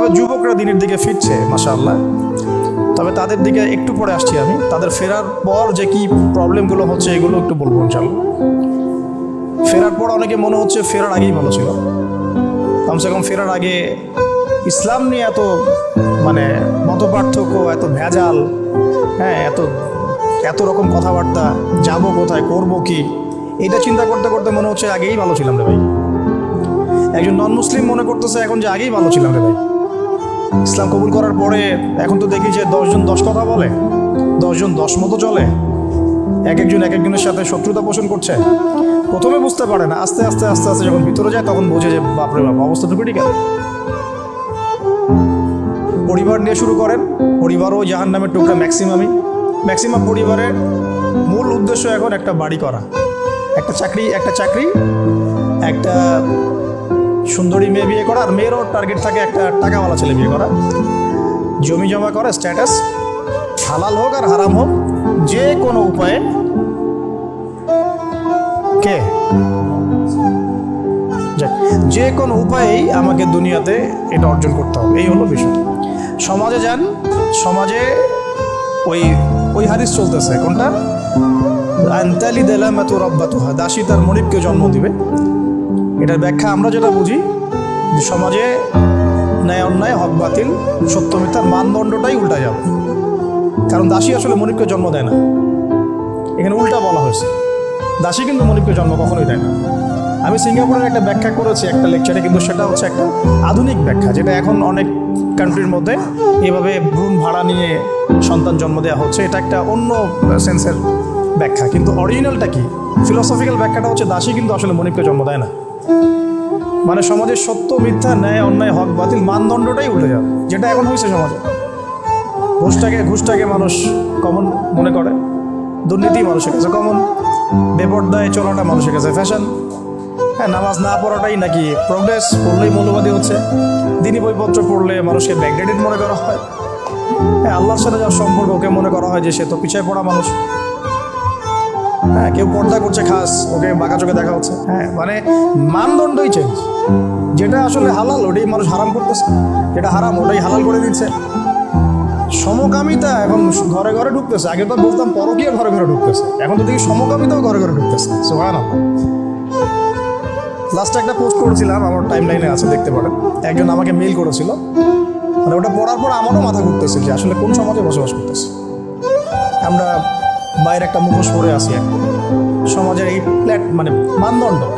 তবে যুবকরা দিনের দিকে ফিরছে মাশাআল্লাহ। তবে তাদের দিকে একটু পরে আসছি আমি। তাদের ফেরার পর যে কি প্রবলেমগুলো হচ্ছে এগুলো একটু বলবো ইনশাআল্লাহ। ফেরার পর অনেকে মনে হচ্ছে ফেরার আগেই ভালো ছিল। কমসে কম ফেরার আগে ইসলাম নিয়ে এত মানে মত পার্থক্য, এত ভেজাল, হ্যাঁ, এত রকম কথাবার্তা, যাবো কোথায়, করবো কি, এটা চিন্তা করতে করতে মনে হচ্ছে আগেই ভালো ছিলাম রে ভাই। একজন নন মুসলিম মনে করতেছে এখন যে আগেই ভালো ছিলাম রে ভাই। ইসলাম কবুল করার পরে এখন তো দেখি যে 10 জন 10 কথা বলে, 10 জন 10 মতো চলে, এক একজনের সাথে শত্রুতা পোষণ করছে। প্রথমে বুঝতে পারে না, আস্তে আস্তে আস্তে আস্তে যখন ভিতরে যায় তখন বোঝে যে বাপরে বাপ, অবস্থা তো ক্রিটিক্যাল। পরিবার নিয়ে শুরু করেন, পরিবারও জাহান্নামের টুকরা। ম্যাক্সিমাম পরিবারের মূল উদ্দেশ্য এখন একটা বাড়ি করা, একটা চাকরি, একটা সুন্দরী মেয়ে বিয়ে করা, আর মেয়েরও টার্গেট থাকে একটা টাকাওয়ালা ছেলে বিয়ে করা, জমি জমা করা, স্ট্যাটাস, হালাল হোক আর হারাম হোক, যে কোনো উপায়ে যে কোনো উপায়েই আমাকে দুনিয়াতে এটা অর্জন করতে হবে, এই হলো বিষয়। সমাজে যান, সমাজে ওই হাদিস চলতেছে, কোনটা? আনতালি দালামাতু রাব্বাতুহা, দাসী তার মনিবকে জন্ম দিবে। এটার ব্যাখ্যা আমরা যেটা বুঝি যে সমাজে ন্যায় অন্যায়, হক বাতিল, সত্য মিথ্যার মানদণ্ডটাই উল্টা যাবে। কারণ দাসী আসলে মনিবকে জন্ম দেয় না, এখানে উল্টা বলা হয়েছে। দাসী কিন্তু মনিবকে জন্ম কখনোই দেয় না। আমি সিঙ্গাপুরের একটা ব্যাখ্যা করেছি একটা লেকচারে, কিন্তু সেটা হচ্ছে একটা আধুনিক ব্যাখ্যা, যেটা এখন অনেক কান্ট্রির মধ্যে এভাবে ভ্রূণ ভাড়া নিয়ে সন্তান জন্ম দেওয়া হচ্ছে। এটা একটা অন্য সেন্সের ব্যাখ্যা, কিন্তু অরিজিনালটা কি, ফিলোসফিক্যাল ব্যাখ্যাটা হচ্ছে দাসী কিন্তু আসলে মনিবকে জন্ম দেয় না। মানে সমাজের সত্য মিথ্যা, ন্যায় অন্যায়, হক বাতিল মানদণ্ডটাই উল্টে যাবে, যেটা এখন হয়েছে সমাজে। ঘুষটাকে মানুষ কমন মনে করে, দুর্নীতি মানুষের কাছে কমন, বেপরদায় চলাটা মানুষের কাছে ফ্যাশন, হ্যাঁ, নামাজ না পড়াটাই নাকি প্রোগ্রেস, পড়লেই মৌলবাদী হচ্ছে, দিনই বইপত্র পড়লে মানুষকে ব্যাকডেটেড মনে করা হয়, হ্যাঁ, আল্লাহর সাথে যার সম্পর্ক ওকে মনে করা হয় যে সে তো পিছায় পড়া মানুষ, হ্যাঁ, কেউ পর্দা করছে খাস, ওকে বাঁকা চোখে দেখা হচ্ছে, হ্যাঁ, মানে মানদণ্ডই চেঞ্জ। যেটা আসলে হালাল ওটাই মানুষ হারাম করতেছে, যেটা হারাম ওটাই হালাল করে দিচ্ছে। সমকামিতা এখন ঘরে ঘরে ঢুকতেছে। আগে তো বলতাম পরকীয়া ঘরে ঘরে ঢুকতেছে, এখন তো দেখি সমকামিতাও ঘরে ঘরে ঢুকতেছে। সুবহানাল্লাহ। লাস্টে একটা পোস্ট করেছিলাম, আমার টাইম লাইনে আছে, দেখতে পারেন। একজন আমাকে মেইল করেছিল, মানে ওটা পড়ার পর আমারও মাথা ঘুরতেছে যে আসলে কোন সমাজে বসবাস করতেছে আমরা। বাইরে একটা মুখোশ পরে আছি, সমাজের এই মানে মানদণ্ড